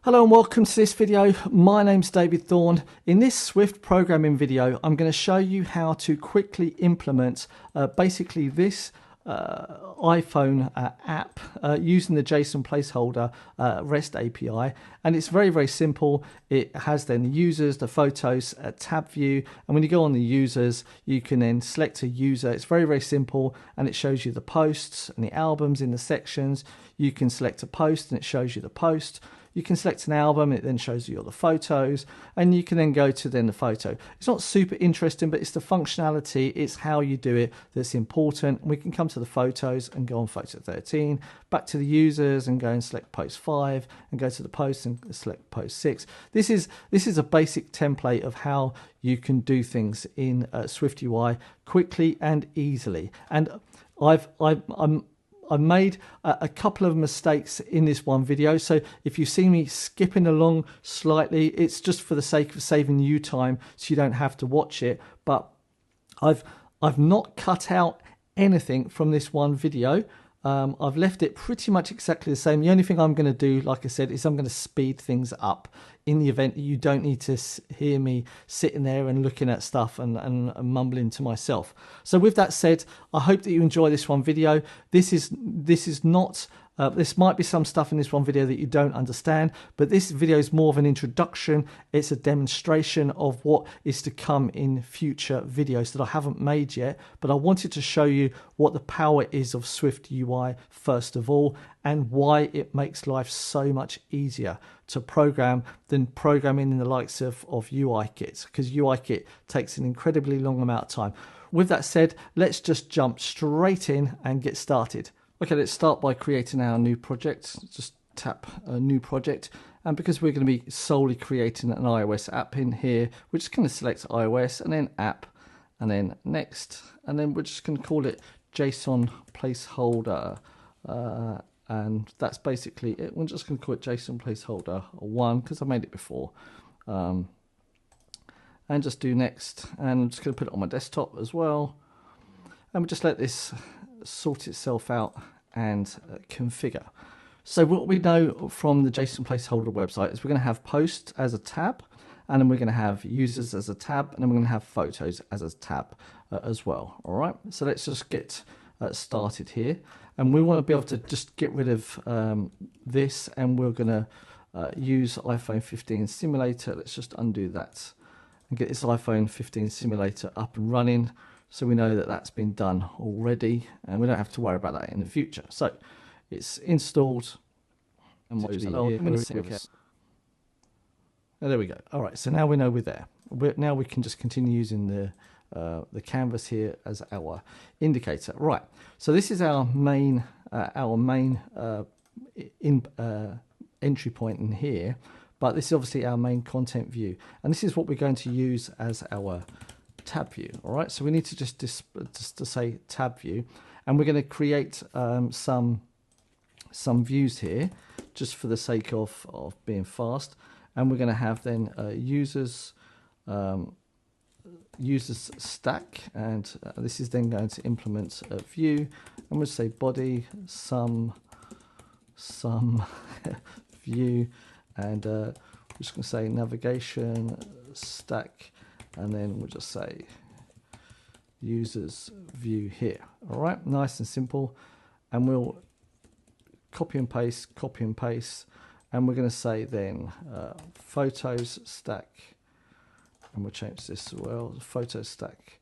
Hello and welcome to this video. My name's David Thorne. In this Swift programming video, I'm going to show you how to quickly implement basically this iPhone app using the JSON placeholder REST API, and it's very simple. It has then the users, the photos, a tab view, and when you go on the users you can then select a user. It's very simple, and it shows you the posts and the albums in the sections. You can select a post and it shows you the post. You can select an album, it then shows you all the photos, and you can then go to the photo. It's not super interesting, but it's the functionality, it's how you do it that's important. We can come to the photos and go on photo 13, back to the users and go and select post 5, and go to the post and select post 6. This is a basic template of how you can do things in SwiftUI quickly and easily. And I made a couple of mistakes in this one video, so if you see me skipping along slightly, it's just for the sake of saving you time so you don't have to watch it. But I've not cut out anything from this one video. I've left it pretty much exactly the same. The only thing I'm going to do, like I said, is I'm going to speed things up in the event that you don't need to hear me sitting there and looking at stuff and mumbling to myself. So with that said, I hope that you enjoy this one video. This is not this might be some stuff in this one video that you don't understand, but this video is more of an introduction. It's a demonstration of what is to come in future videos that I haven't made yet, but I wanted to show you what the power is of SwiftUI first of all, and why it makes life so much easier to program than programming in the likes of UIKit, because UIKit takes an incredibly long amount of time. With that said, let's just jump straight in and get started. Okay, let's start by creating our new project. Just tap a new project, and because we're going to be solely creating an iOS app in here, we're just going to select iOS and then app and then next, and then we're just going to call it JSON placeholder, and that's basically it. We're just going to call it JSON placeholder 1 because I made it before, and just do next, and I'm just going to put it on my desktop as well, and we just let this sort itself out and configure. So what we know from the JSON placeholder website is we're going to have posts as a tab, and then we're going to have users as a tab, and then we're going to have photos as a tab as well. All right, so let's just get started here, and we want to be able to just get rid of this, and we're going to use iPhone 15 simulator. Let's just undo that and get this iPhone 15 simulator up and running, so we know that that's been done already, and we don't have to worry about that in the future. So it's installed, and there we go. All right, so now we know we're there. Now we can just continue using the canvas here as our indicator. Right, so this is our main entry point in here, but this is obviously our main content view, and this is what we're going to use as our tab view. All right, so we need to just to say tab view, and we're going to create some views here just for the sake of being fast, and we're going to have then users stack, and this is then going to implement a view, and we'll say body some view, and we're just going to say navigation stack, and then we'll just say users view here. All right, nice and simple, and we'll copy and paste, and we're going to say then photos stack, and we'll change this as well, photo stack,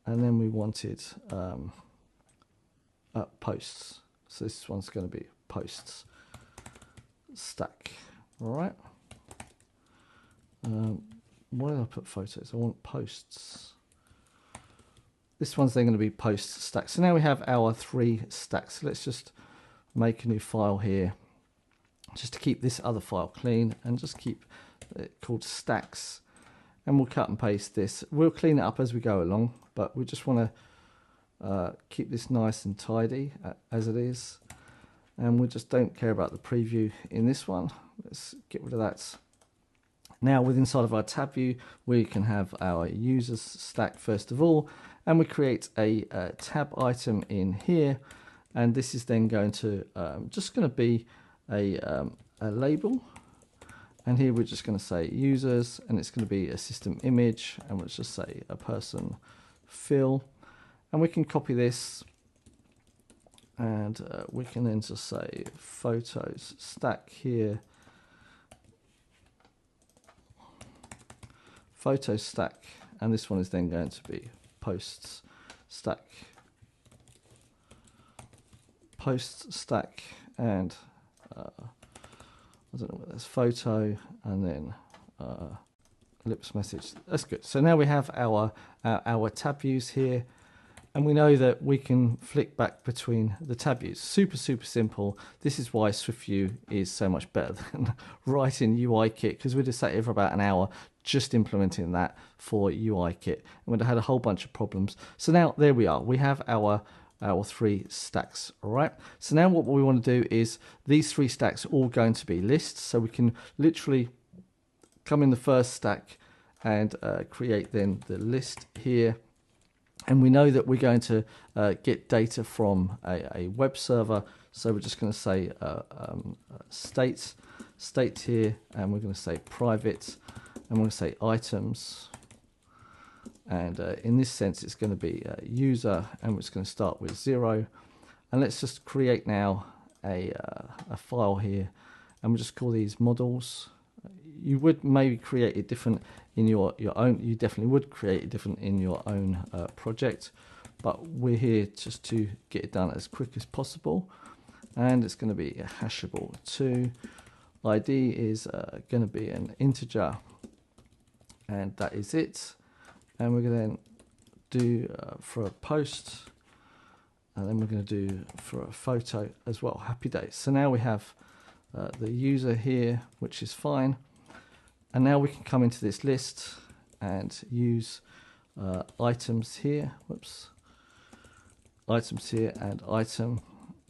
and then we wanted posts, so this one's going to be posts stack. All right, why did I put photos? I want posts. This one's then going to be post stack. So now we have our 3 stacks. So let's just make a new file here just to keep this other file clean, and just keep it called stacks, and we'll cut and paste this. We'll clean it up as we go along, but we just want to keep this nice and tidy as it is, and we just don't care about the preview in this one. Let's get rid of that. Now within inside of our tab view, we can have our users stack first of all, and we create a tab item in here, and this is then going to just going to be a label, And here we're just going to say users, and it's going to be a system image, and let's just say a person fill. And we can copy this, and we can then just say photos stack here, photos stack, and this one is then going to be posts stack, and I don't know what that's, photo, and then ellipse message. That's good. So now we have our tab views here, and we know that we can flick back between the tab views. Super simple. This is why SwiftUI is so much better than writing UIKit, because we'd have sat here for about an hour just implementing that for UIKit, and we'd have had a whole bunch of problems. So now there we are. We have our 3 stacks. All right, so now what we want to do is these 3 stacks are all going to be lists, so we can literally come in the first stack and create then the list here, and we know that we're going to get data from a web server, so we're just going to say state here, and we're going to say private, and we're going to say items. And in this sense, it's going to be user, and we're just going to start with 0. And let's just create now a file here, and we'll just call these models. You would maybe create it different in your own. You definitely would create it different in your own project, but we're here just to get it done as quick as possible. And it's going to be a hashable 2. ID is going to be an integer, and that is it. And we're going to do for a post, and then we're going to do for a photo as well. Happy days. So now we have the user here, which is fine. And now we can come into this list and use items here. Whoops. Items here and item,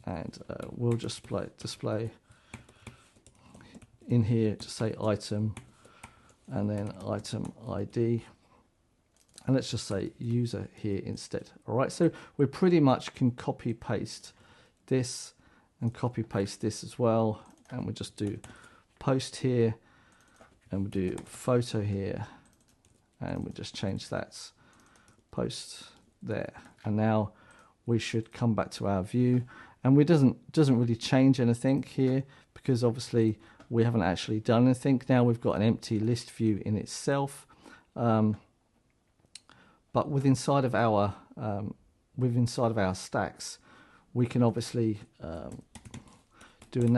and we'll just display in here to say item, and then item ID. And let's just say user here instead. All right, so we pretty much can copy paste this and copy paste this as well. And we just do post here, and we do photo here, and we just change that post there. And now we should come back to our view, and it doesn't really change anything here, because obviously we haven't actually done anything. Now we've got an empty list view in itself. But within inside of our stacks, we can obviously do a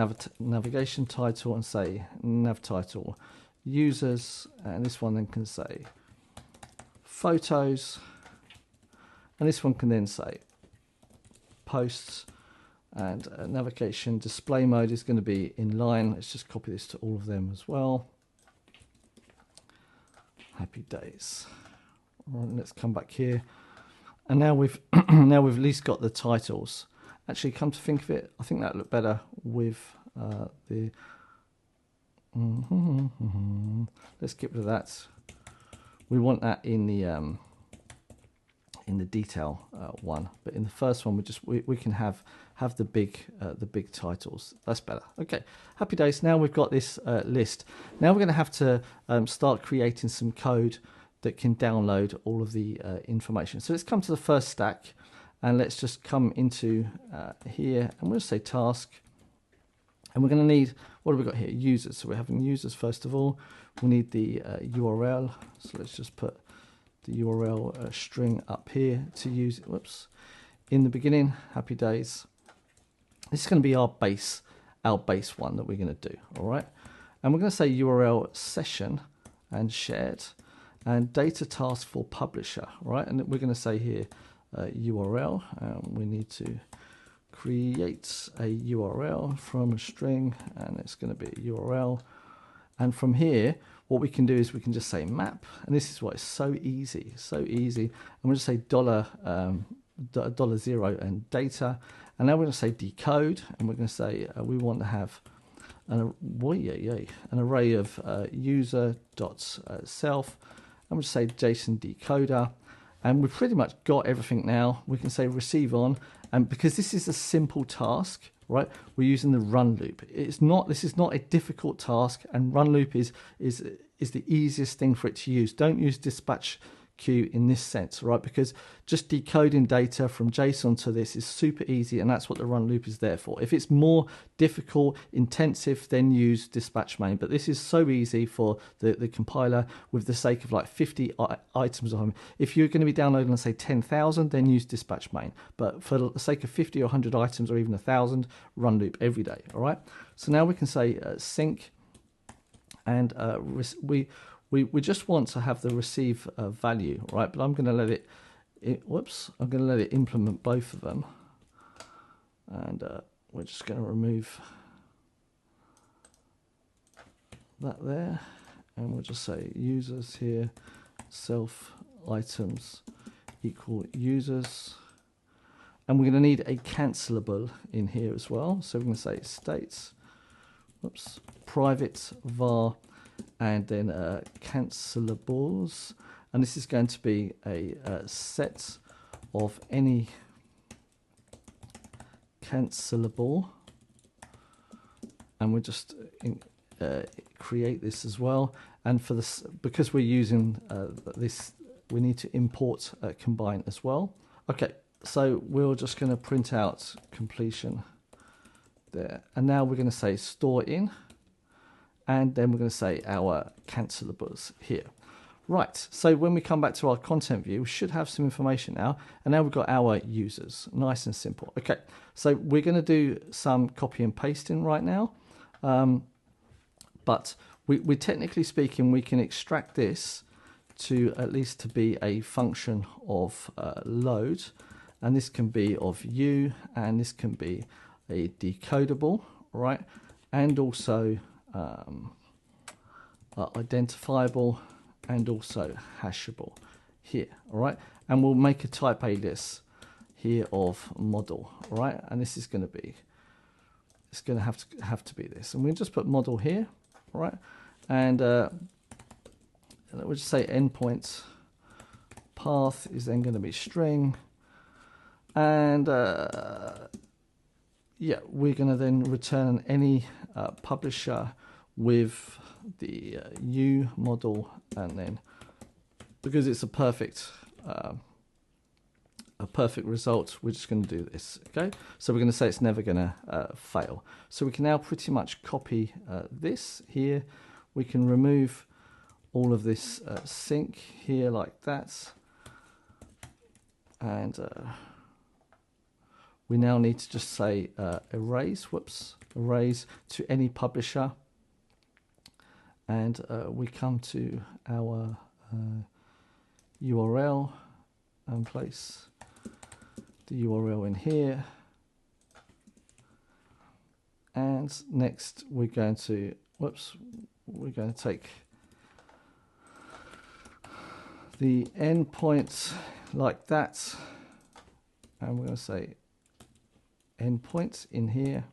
navigation title and say nav title users, and this one then can say photos, and this one can then say posts, and navigation display mode is going to be inline. Let's just copy this to all of them as well. Happy days. Right, let's come back here, and now we've now we've at least got the titles. Actually, come to think of it, I think that looked better with the. Let's get rid of that. We want that in the detail one, but in the first one we can have the big titles. That's better. Okay, happy days. Now we've got this list. Now we're going to have to start creating some code that can download all of the information. So let's come to the first stack, and let's just come into here, and we'll say task, and we're going to need, what have we got here? Users. So we're having users first of all. We need the URL. So let's just put the URL string up here to use it. Whoops. In the beginning. Happy days. This is going to be our base one that we're going to do. All right. And we're going to say URL session and shared, and data task for publisher, right? And we're going to say here URL. We need to create a URL from a string, and it's going to be a URL. And from here, what we can do is we can just say map, and this is why it's so easy, so easy. And we'll just say $0 and data, and now we're going to say decode, and we're going to say we want to have an array of user.self. I'm going to say JSON decoder, and we've pretty much got everything now. We can say receive on, and because this is a simple task, right? We're using the run loop. This is not a difficult task, and run loop is the easiest thing for it to use. Don't use dispatch queue in this sense, right? Because just decoding data from JSON to this is super easy, and that's what the run loop is there for. If it's more difficult, intensive, then use dispatch main. But this is so easy for the compiler, with the sake of like 50 items on. If you're going to be downloading, let's say 10,000, then use dispatch main. But for the sake of 50 or 100 items, or even 1,000, run loop every day. All right. So now we can say sync, and we just want to have the receive value, right? But I'm going to let it I'm going to let it implement both of them, and we're just going to remove that there, and we'll just say users here, self items equal users, and we're going to need a cancelable in here as well. So we're going to say states, private var, and then cancellables, and this is going to be a set of any cancelable, and we'll just create this as well. And for this, because we're using this, we need to import combine as well. Okay, so we're just going to print out completion there, and now we're going to say store in, and then we're going to say our cancellables here. Right, so when we come back to our content view, we should have some information now, and now we've got our users. Nice and simple. Okay, so we're going to do some copy and pasting right now, but we technically speaking, we can extract this to at least to be a function of load, and this can be of u, and this can be a decodable, right, and also identifiable, and also hashable here. All right, and we'll make a type alias here of model. All right, and this is going to be, it's going to have to be this, and we'll just put model here. All right, and we'll just say endpoint path is then going to be string, and yeah, we're going to then return any publisher with the U model, and then because it's a perfect result, we're just going to do this. Okay, so we're going to say it's never going to fail. So we can now pretty much copy this here. We can remove all of this sync here like that, and we now need to just say erase to any publisher, and we come to our URL and place the URL in here, and next we're going to take the endpoint like that, and we're going to say endpoint in here,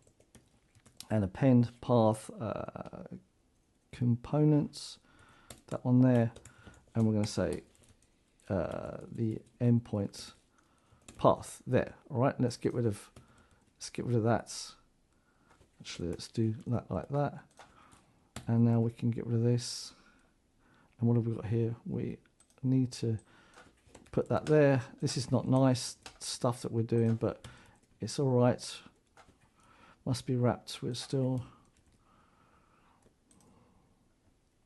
and append path components, that one there, and we're going to say the endpoint path there. All right, let's get rid of that. Actually, let's do that like that, and now we can get rid of this. And what have we got here? We need to put that there. This is not nice stuff that we're doing, but it's all right. Must be wrapped. We're still.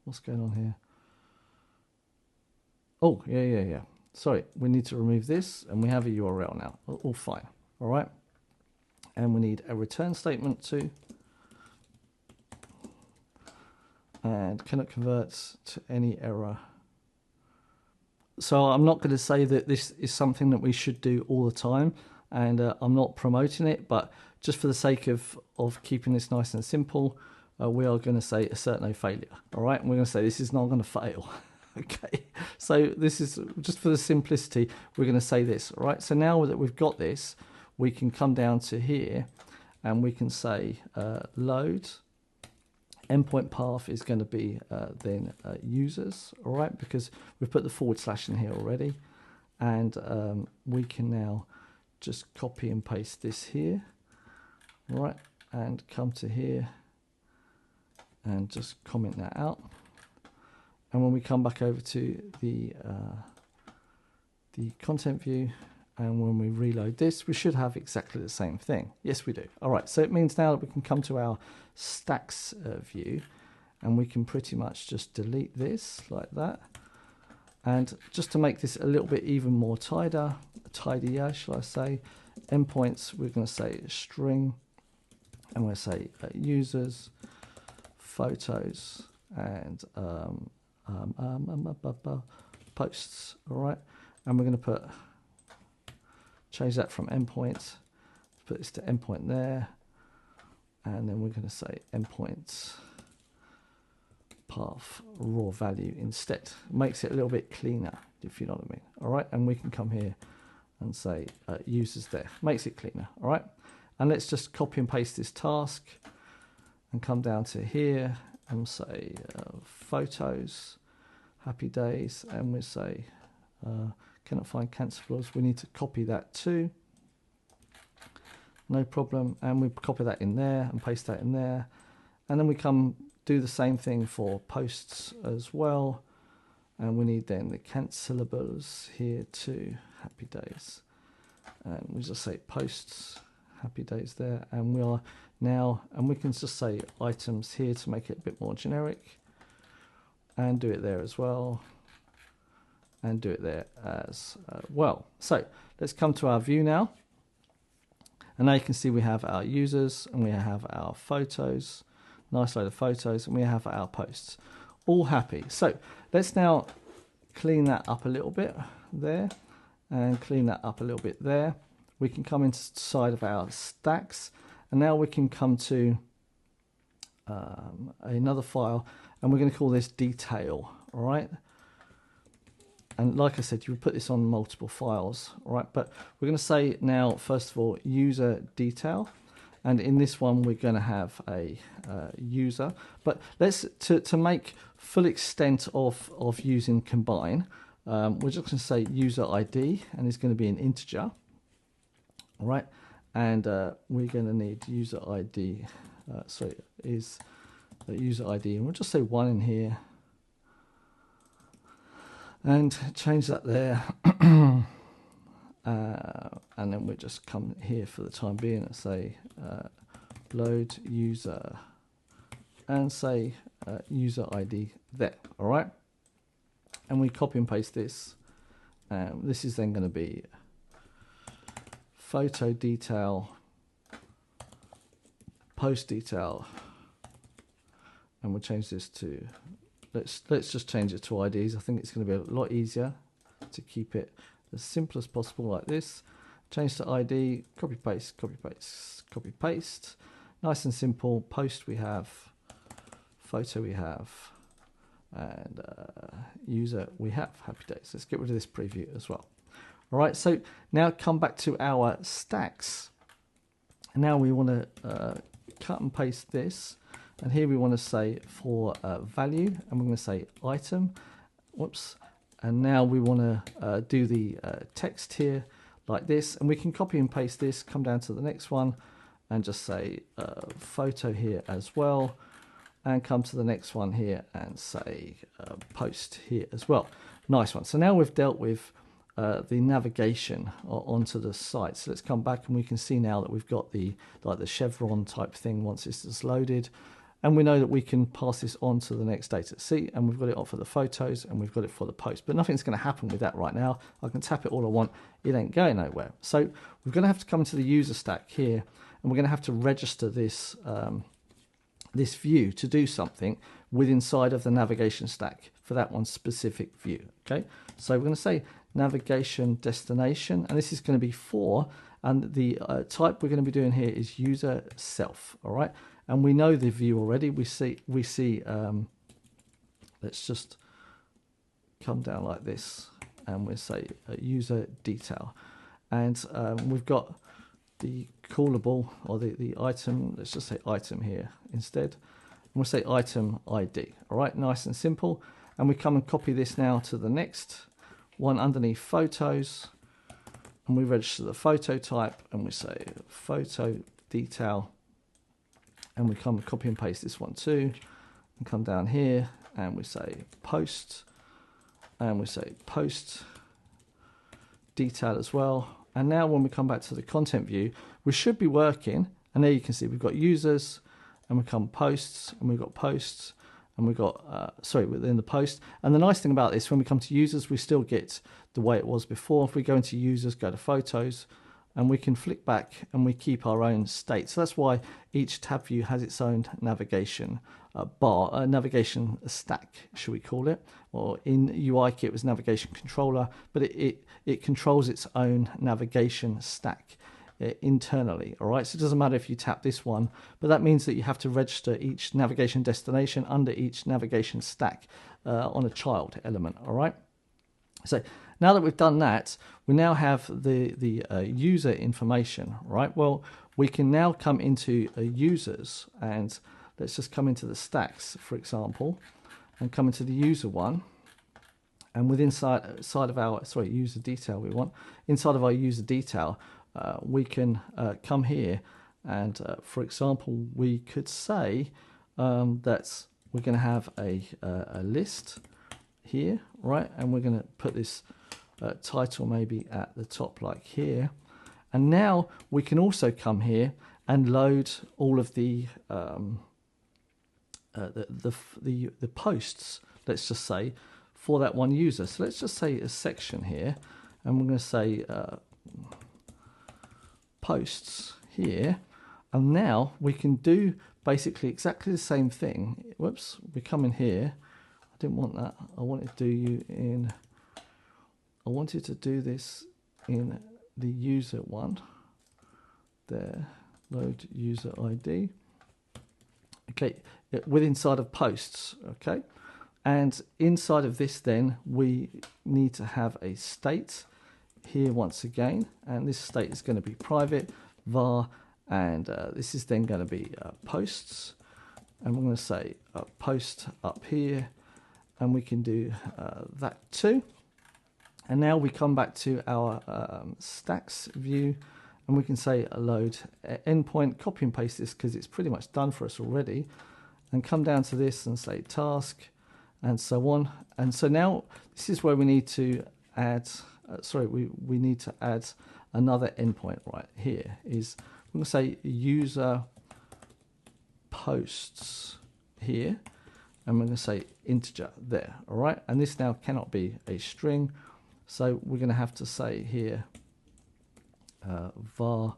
What's going on here? Oh, yeah. Sorry, we need to remove this, and we have a URL now. All fine. All right. And we need a return statement too. And cannot convert to any error. So I'm not going to say that this is something that we should do all the time, and I'm not promoting it, but just for the sake of keeping this nice and simple, we are going to say assert no failure. All right, and we're going to say this is not going to fail. Okay, so this is just for the simplicity, we're going to say this. All right, so now that we've got this, we can come down to here, and we can say load. Endpoint path is going to be then users, all right, because we've put the / in here already, and we can now just copy and paste this here, All right, and come to here and just comment that out. And when we come back over to the content view, and when we reload this, we should have exactly the same thing. Yes, we do. All right, so it means now that we can come to our stacks view, and we can pretty much just delete this like that. And just to make this a little bit even more tidier, shall I say, endpoints, we're going to say string, and we'll say users, photos, and posts. All right, and we're going to change that from endpoint, put this to endpoint there, and then we're going to say endpoint path raw value instead. Makes it a little bit cleaner, if you know what I mean. All right, and we can come here and say users there. Makes it cleaner. All right, and let's just copy and paste this task and come down to here and say photos, happy days, and we say cannot find cancellables. We need to copy that too. No problem, and we copy that in there and paste that in there, and then we come do the same thing for posts as well, and we need then the cancellables here too, happy days, and we just say posts, happy days there, and we are now, and we can just say items here to make it a bit more generic, and do it there as well, and do it there as well. So let's come to our view now, and now you can see we have our users and we have our photos, nice load of photos, and we have our posts, all happy. So let's now clean that up a little bit there, and clean that up a little bit there. We can come inside of our stacks, and now we can come to another file, and we're going to call this detail. All right, and like I said, you would put this on multiple files. All right, but we're going to say now, first of all, user detail. And in this one, we're going to have a user. But let's to make full extent of using combine, we're just going to say user ID, and it's going to be an integer. All right, and we're going to need user ID. Is the user ID, and we'll just say 1 in here, and change that there. And then we just come here for the time being and say load user, and say user ID there. All right, and we copy and paste this. This is then going to be photo detail, post detail, and we'll change this to let's just change it to IDs. I think it's going to be a lot easier to keep it as simple as possible, like this. Change to ID, copy paste, copy paste, copy paste. Nice and simple. Post we have, photo we have, and user we have, happy days. Let's get rid of this preview as well. All right, so now come back to our stacks. And now we want to cut and paste this, and here we want to say for value, and we're going to say item. Whoops. And now we want to do the text here like this, and we can copy and paste this, come down to the next one, and just say photo here as well, and come to the next one here and say post here as well. Nice one. So now we've dealt with the navigation onto the site. So let's come back, and we can see now that we've got the chevron type thing once this is loaded. And we know that we can pass this on to the next data. See, and we've got it on for the photos, and we've got it for the post. But nothing's going to happen with that right now. I can tap it all I want. It ain't going nowhere. So we're going to have to come to the user stack here, and we're going to have to register this this view to do something with inside of the navigation stack for that one specific view. Okay, so we're going to say navigation destination, and this is going to be for, and the type we're going to be doing here is user self. All right. And we know the view already. We see. Let's just come down like this, and we'll say user detail, and we've got the callable or the item. Let's just say item here instead, and we'll say item ID. All right, nice and simple. And we come and copy this now to the next one underneath photos, and we register the photo type, and we say photo detail. and we come copy and paste this one too, and come down here and we say post, and we say post detail as well. And now when we come back to the content view, we should be working, and there you can see we've got users, and we come posts, and we've got posts, and we've got within the post. And the nice thing about this, when we come to users, we still get the way it was before. If we go into users, go to photos, and we can flick back and we keep our own state. So that's why each tab view has its own navigation bar, navigation stack, should we call it? Or in UIKit it was navigation controller, but it controls its own navigation stack internally. All right, so it doesn't matter if you tap this one, but that means that you have to register each navigation destination under each navigation stack on a child element. All right, so now that we've done that, we now have the user information, right? Well, we can now come into users, and let's just come into the stacks, for example, and come into the user one. And within side of our user detail, we want inside of our user detail, we can come here, and for example, we could say that we're going to have a list here, right? And we're going to put this title maybe at the top like here. And now we can also come here and load all of the posts, let's just say, for that one user. So let's just say a section here, and we're going to say posts here. And now we can do basically exactly the same thing. Whoops, we come in here. I didn't want that. I wanted to do this in the user one. There, load user ID. Okay, with inside of posts, okay? And inside of this then, we need to have a state here once again, and this state is going to be private var, and this is then going to be posts, and we're going to say post up here, and we can do that too. And now we come back to our stacks view, and we can say load endpoint, copy and paste this because it's pretty much done for us already, and come down to this and say task, and so on. And so now this is where we need to add, we need to add another endpoint right here. Is we're going to say user posts here, and we're going to say integer there. All right, and this now cannot be a string, so we're going to have to say here var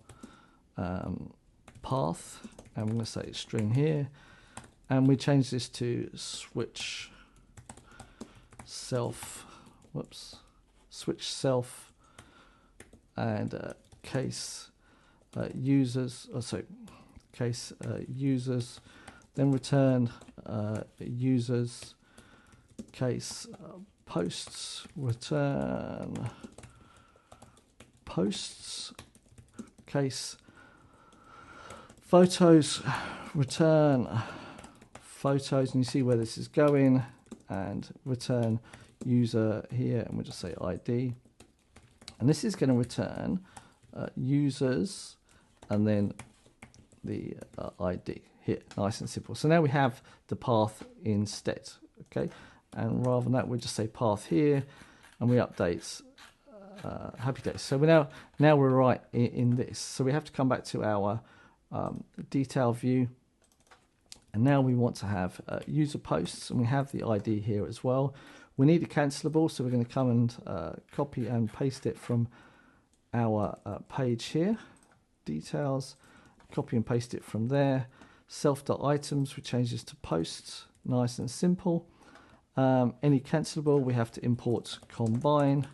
path, and we're going to say string here, and we change this to switch self and case users, case users, then return users case posts, return posts case photos, return photos, and you see where this is going, and return user here, and we'll just say ID, and this is going to return users and then the ID here. Nice and simple. So now we have the path instead, okay, and rather than that we just say path here, and we update happy days. So we now we're right in this, so we have to come back to our detail view, and now we want to have user posts, and we have the ID here as well. We need a cancelable, so we're going to come and copy and paste it from our page here, details, copy and paste it from there. Self.items, we change this to posts, nice and simple. Any cancelable, we have to import combine,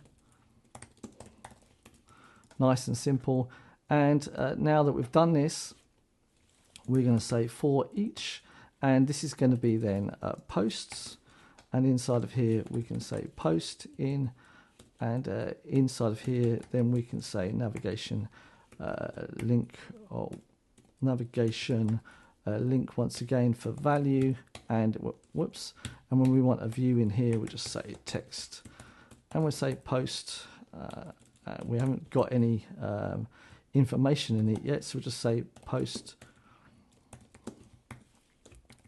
nice and simple. And now that we've done this, we're going to say for each, and this is going to be then posts, and inside of here we can say post in, and inside of here then we can say navigation link, or navigation link once again for value, and whoops, and when we want a view in here we just say text, and we'll say post. We haven't got any information in it yet, so we'll just say post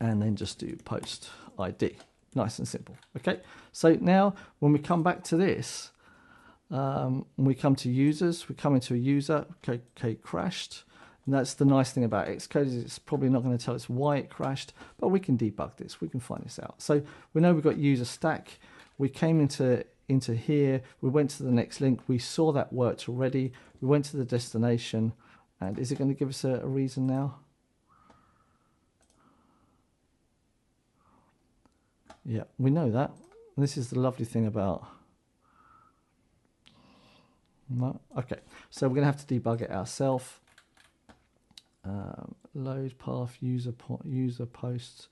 and then just do post ID. Nice and simple. Okay, so now when we come back to this, when we come to users, we come into a user, okay, crashed. And that's the nice thing about Xcode, is it's probably not going to tell us why it crashed, but we can debug this, we can find this out. So we know we've got user stack. We came into here, we went to the next link, we saw that worked already, we went to the destination, and is it going to give us a reason now? Yeah, we know that. This is the lovely thing about... No? Okay, so we're going to have to debug it ourselves. Load path user posts.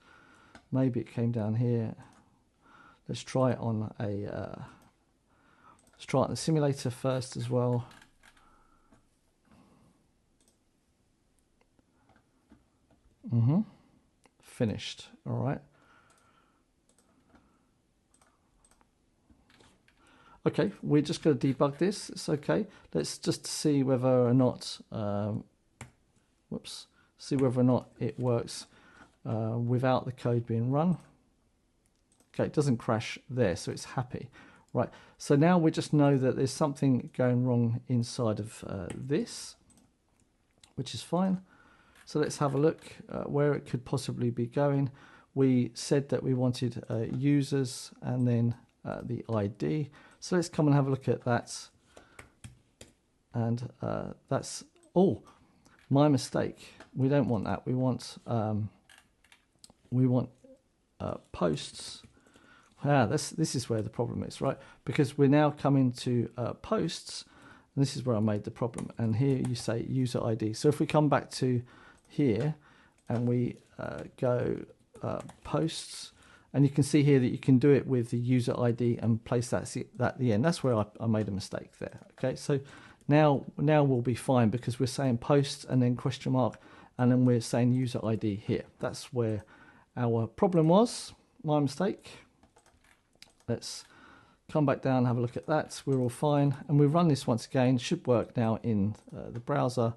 Maybe it came down here. Let's try it on a... let's try it on the simulator first as well. Finished. All right. Okay, we're just going to debug this. It's okay. Let's just see whether or not, see whether or not it works without the code being run. Okay, it doesn't crash there, so it's happy. Right, so now we just know that there's something going wrong inside of this, which is fine. So let's have a look where it could possibly be going. We said that we wanted users and then the ID. So let's come and have a look at that. And that's, oh, my mistake. We don't want that. We want posts. This is where the problem is, right? Because we're now coming to posts, and this is where I made the problem. And here you say user ID. So if we come back to here and we go posts, and you can see here that you can do it with the user ID and place that at the end. That's where I made a mistake there. Okay, so now we'll be fine because we're saying posts and then question mark, and then we're saying user ID here. That's where our problem was. My mistake. Let's come back down and have a look at that. We're all fine, and we run this once again. It should work now in the browser,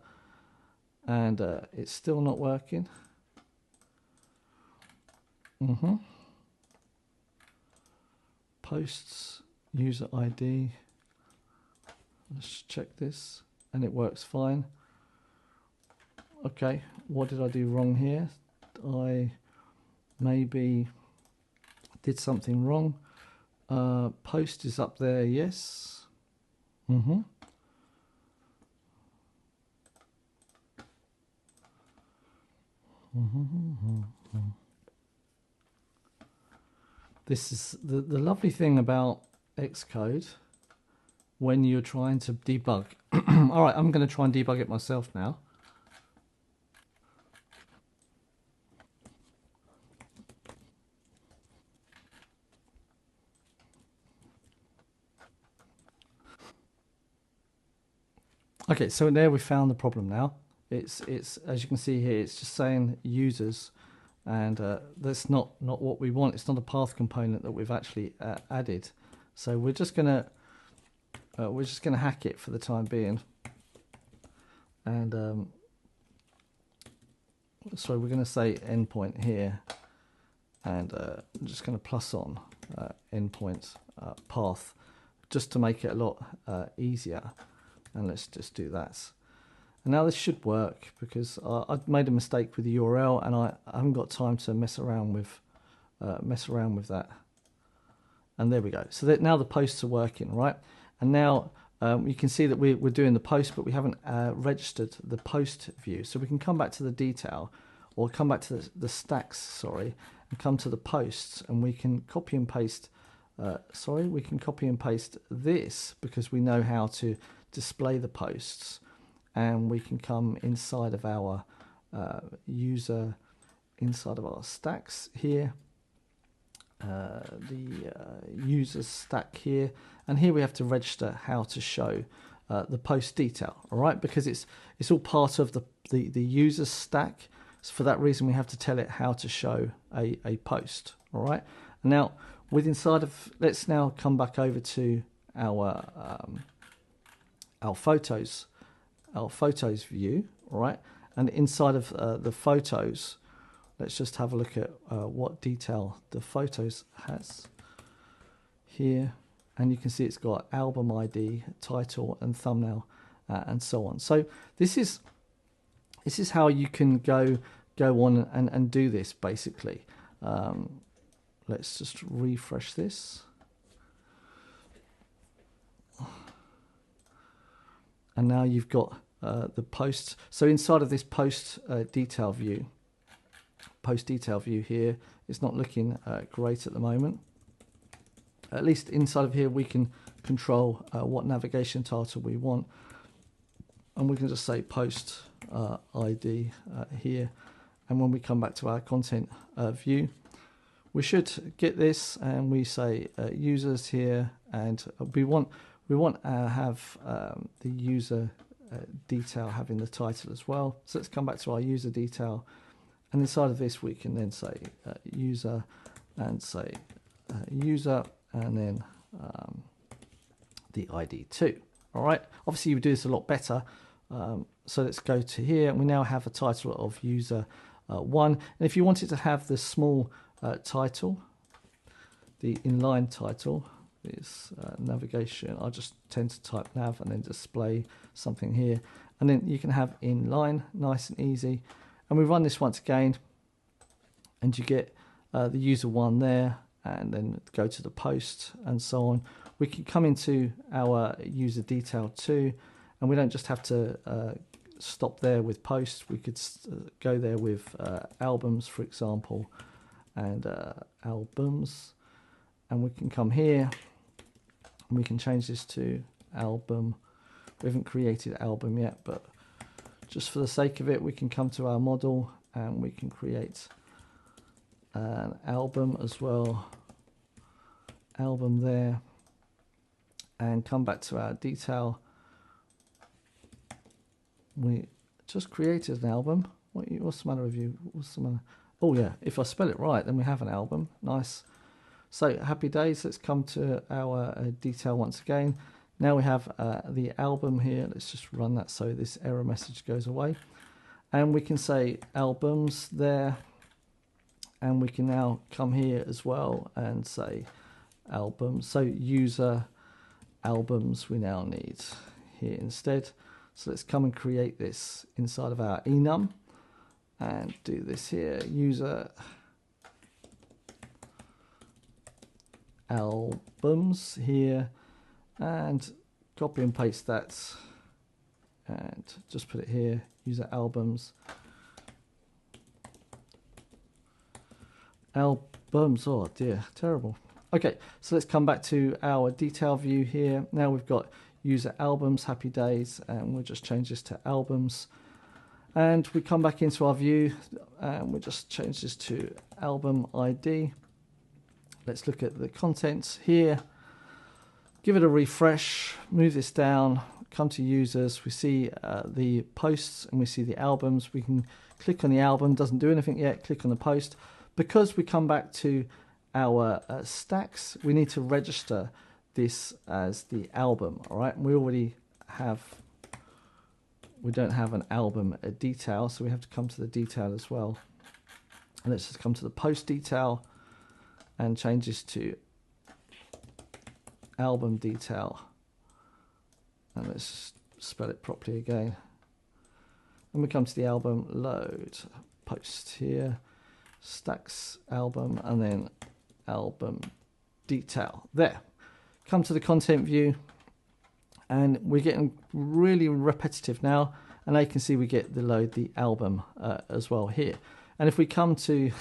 and it's still not working. Posts, user ID. Let's check this, and it works fine. Okay, what did I do wrong here? I maybe did something wrong. Post is up there, yes. This is the lovely thing about Xcode when you're trying to debug. All right, I'm going to try and debug it myself now. Okay, so there we found the problem now. It's as you can see here, it's just saying users, and that's not what we want. It's not a path component that we've actually added. So we're just gonna hack it for the time being, and so we're gonna say endpoint here, and I'm just gonna plus on endpoint path just to make it a lot easier. And let's just do that. And now this should work because I've made a mistake with the URL, and I haven't got time to mess around with that. And there we go. So that now the posts are working, right? And now you can see that we're doing the post, but we haven't registered the post view. So we can come back to the detail, or come back to the stacks, sorry, and come to the posts, and we can copy and paste. We can copy and paste this because we know how to display the posts, and we can come inside of our inside of our stacks here, the users stack here, and here we have to register how to show the post detail. All right, because it's all part of the user stack. So for that reason, we have to tell it how to show a post. All right, and now let's now come back over to our photos view, all right? And inside of the photos, let's just have a look at what detail the photos has here. And you can see it's got album ID, title, and thumbnail, and so on. So this is how you can go on and do this basically. Let's just refresh this. And now you've got the post. So inside of this post detail view here, it's not looking great at the moment. At least inside of here, we can control what navigation title we want. And we can just say post ID here. And when we come back to our content view, we should get this, and we say users here, and we want to have the user detail having the title as well. So let's come back to our user detail, and inside of this we can then say user, and say user, and then the ID too. All right. Obviously, you would do this a lot better. So let's go to here, and we now have a title of user 1. And if you wanted to have the small title, the inline title, is navigation. I just tend to type nav and then display something here, and then you can have inline, nice and easy. And we run this once again, and you get the user 1 there, and then go to the post and so on. We can come into our user detail too, and we don't just have to stop there with posts. We could go there with albums, for example, and albums, and we can come here and we can change this to album. We haven't created album yet, but just for the sake of it, we can come to our model and we can create an album as well, album there, and come back to our detail. We just created an album. What's the matter with you? What's the matter? Oh yeah, if I spell it right, then we have an album. Nice. So happy days. Let's come to our detail once again. Now we have the album here. Let's just run that so this error message goes away. And we can say albums there. And we can now come here as well and say albums. So user albums we now need here instead. So let's come and create this inside of our enum and do this here, user albums here, and copy and paste that and just put it here, user albums. Albums, oh dear, terrible. Okay, so let's come back to our detail view here. Now we've got user albums, happy days, and we'll just change this to albums. And we come back into our view and we'll just change this to album ID. Let's look at the contents here. Give it a refresh, move this down, come to users. We see the posts and we see the albums. We can click on the album, doesn't do anything yet, click on the post. Because we come back to our stacks, we need to register this as the album. All right, and we already have, we don't have an album detail, so we have to come to the detail as well. And let's just come to the post detail and change this to album detail. And let's spell it properly again. And we come to the album, load, post here, stacks album, and then album detail. There. Come to the content view, and we're getting really repetitive now. And now you can see we get the load the album as well here. And if we come to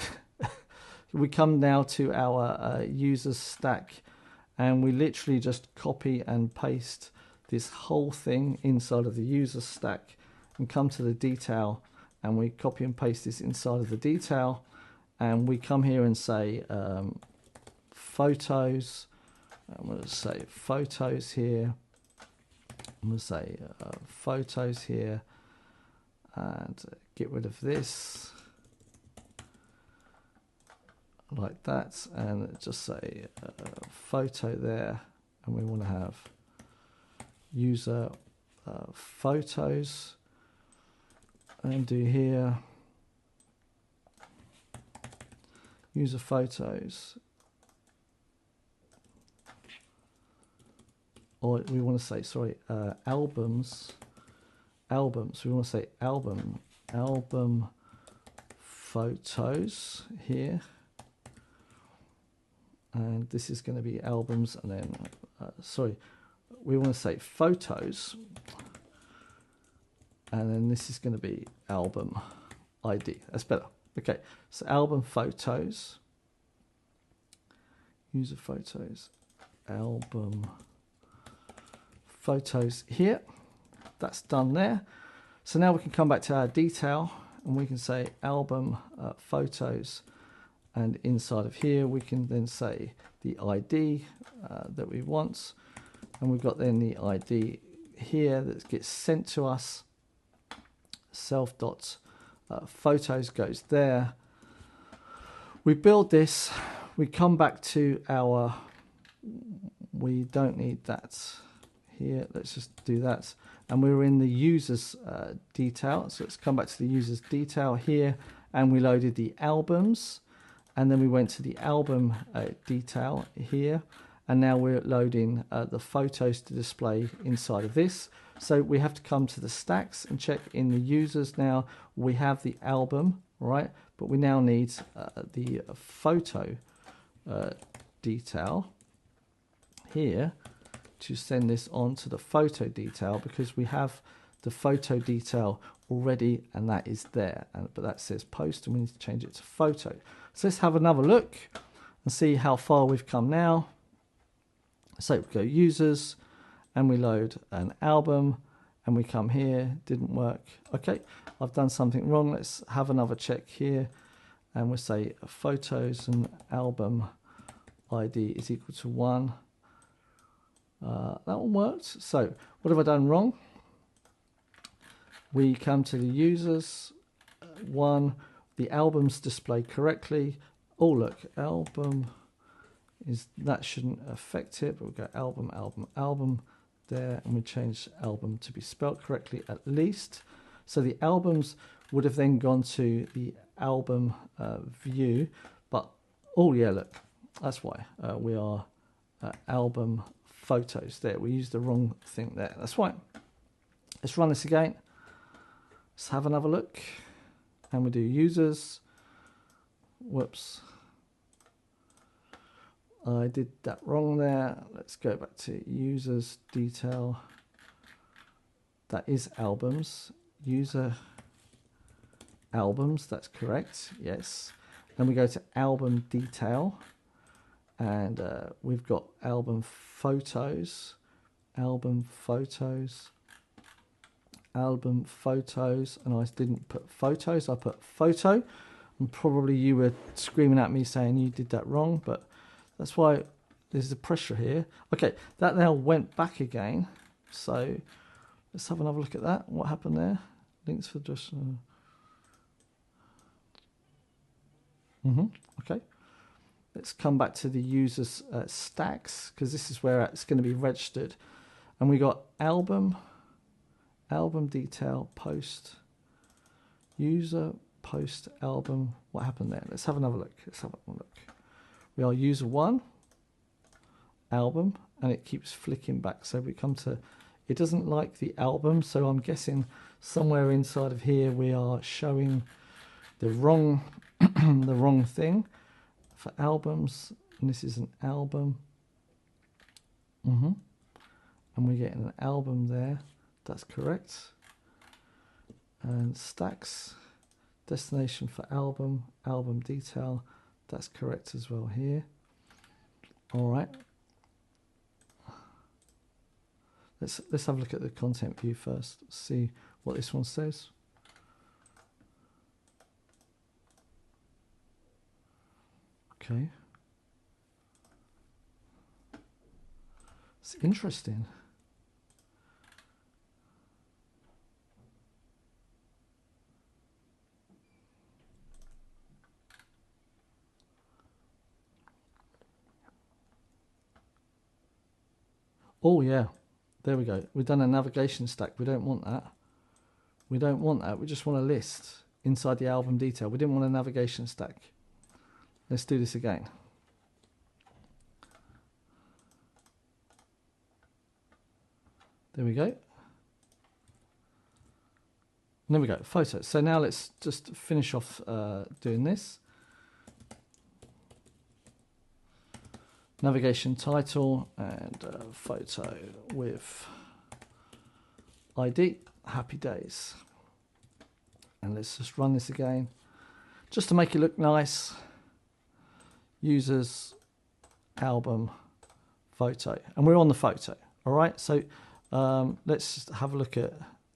we come now to our users stack, and we literally just copy and paste this whole thing inside of the user stack and come to the detail, and we copy and paste this inside of the detail, and we come here and say photos. I'm going to say photos here. I'm going to say photos here, and get rid of this like that, and just say photo there, and we want to have user photos, and do here user photos, or we want to say, sorry, albums. We want to say album photos here, and this is going to be albums, and then sorry, we want to say photos, and then this is going to be album ID. That's better. Okay, so album photos, user photos, album photos here. That's done there. So now we can come back to our detail, and we can say album photos, and inside of here we can then say the ID that we want, and we've got then the ID here that gets sent to us. Self dot photos goes there. We build this, we come back to our, we don't need that here, let's just do that, and we're in the users detail, so let's come back to the users detail here, and we loaded the albums, and then we went to the album detail here, and now we're loading the photos to display inside of this. So we have to come to the stacks and check in the users. Now we have the album, right, but we now need the photo detail here to send this on to the photo detail, because we have the photo detail already, and that is there, but that says post, and we need to change it to photo. So let's have another look and see how far we've come now. So we go users, and we load an album, and we come here, didn't work. Okay, I've done something wrong. Let's have another check here, and we'll say photos and album ID is equal to 1. That one worked. So what have I done wrong? We come to the users, 1, the albums displayed correctly. Oh look, album is, that shouldn't affect it, but we'll go album there, and we change album to be spelled correctly at least. So the albums would have then gone to the album view, but oh yeah, look, that's why we are album photos there. We used the wrong thing there. That's right. Let's run this again. Let's have another look, and we do users. Whoops, I did that wrong there. Let's go back to users detail. That is albums. User albums, that's correct, yes. Then we go to album detail, and we've got album photos, and I didn't put photos, I put photo, and probably you were screaming at me saying you did that wrong, but that's why there's the pressure here. Okay, that now went back again, so let's have another look at that. What happened there? Links for just okay, let's come back to the users stacks, because this is where it's going to be registered, and we got album detail, post, user, post, album. What happened there? Let's have another look. We are user 1, album, and it keeps flicking back, so we come to, it doesn't like the album, so I'm guessing somewhere inside of here we are showing the wrong the wrong thing for albums, and this is an album, and we're getting an album there. That's correct. And stacks, destination for album detail, that's correct as well here. All right, let's have a look at the content view first, see what this one says. Okay, it's interesting. Oh yeah, there we go. We've done a navigation stack. We don't want that. We don't want that. We just want a list inside the album detail. We didn't want a navigation stack. Let's do this again. There we go. There we go, photos. So now let's just finish off doing this. Navigation title and photo with ID, happy days. And let's just run this again. Just to make it look nice. Users, album, photo. And we're on the photo, all right? So let's just have a look at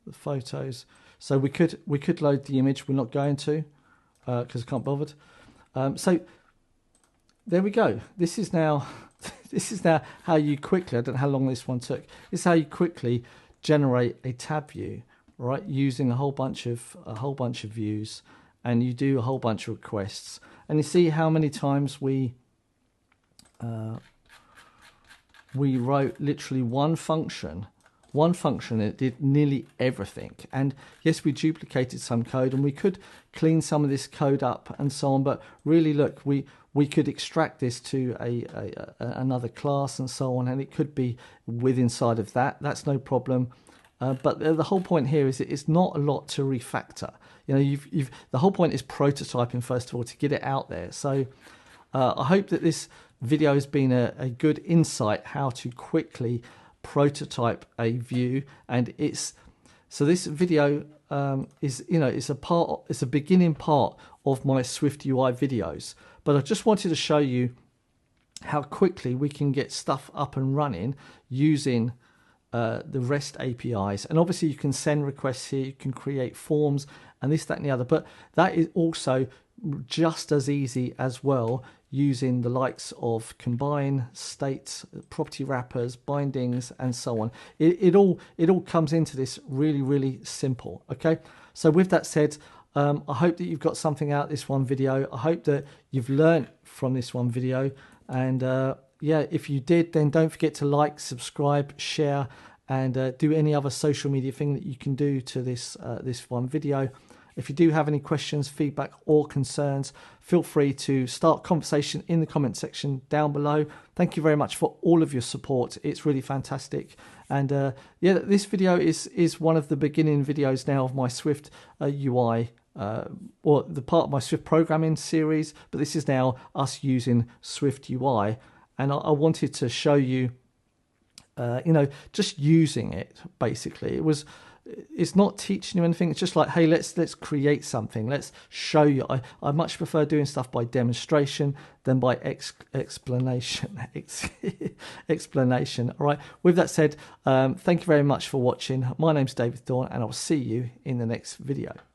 the photos. So we could load the image. We're not going to because I can't be bothered. So there we go. This is now how you quickly. I don't know how long this one took. This is how you quickly generate a tab view, right? Using a whole bunch of views, and you do a whole bunch of requests, and you see how many times we wrote literally one function. It did nearly everything. And yes, we duplicated some code, and we could clean some of this code up and so on. But really, look, we could extract this to another class and so on, and it could be inside of that. That's no problem. But the whole point here is it's not a lot to refactor. You know, the whole point is prototyping first of all to get it out there. So I hope that this video has been a good insight how to quickly prototype a view. And so this video is, you know, it's a beginning part of my SwiftUI videos. But I just wanted to show you how quickly we can get stuff up and running using the REST APIs. And obviously you can send requests here, you can create forms and this, that and the other, but that is also just as easy as well using the likes of Combine, state, property wrappers, bindings and so on. It all comes into this really, really simple. Okay, so with that said, I hope that you've got something out of this one video. I hope that you've learned from this one video, and yeah, if you did, then don't forget to like, subscribe, share, and do any other social media thing that you can do to this one video. If you do have any questions, feedback or concerns, feel free to start conversation in the comment section down below. Thank you very much for all of your support. It's really fantastic. And yeah, this video is one of the beginning videos now of my Swift UI, or the part of my Swift programming series, but this is now us using Swift UI. And I wanted to show you, you know, just using it, basically. It's not teaching you anything. It's just like, hey, let's create something. Let's show you. I much prefer doing stuff by demonstration than by explanation. Explanation. All right. With that said, thank you very much for watching. My name's David Thorne, and I'll see you in the next video.